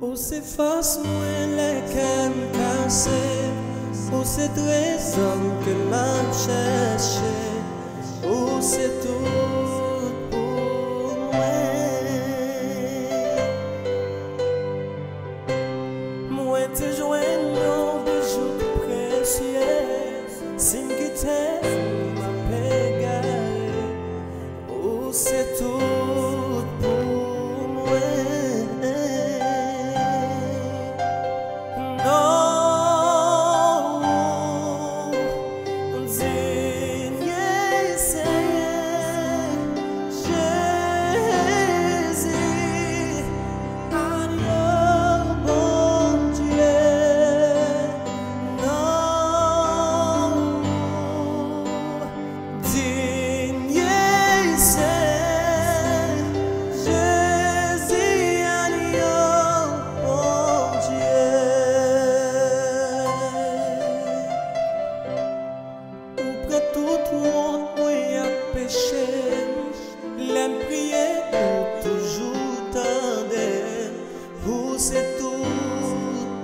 Ou c'est face moi les qu'elle cassé, ou c'est deux hommes que m'a cherché, ou c'est tout pour moi. Moi te joignant de jours précieux, sin que t'aimes m'a pégaré, ou c'est tout pour moi. L'aime prier pour toujours tendez, vous c'est tout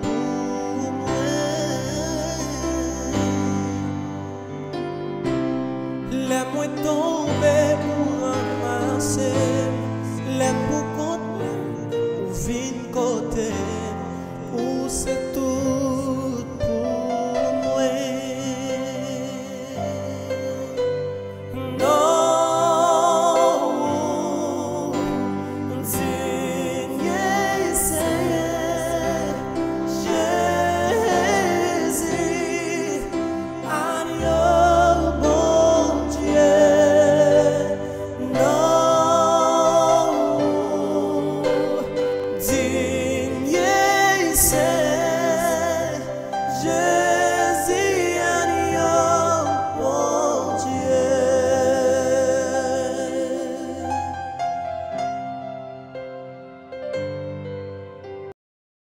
pour moi. L'aime est tombé pour ramasser, l'aime pour compte ou vine côté, vous c'est tout pour moi. Yeah.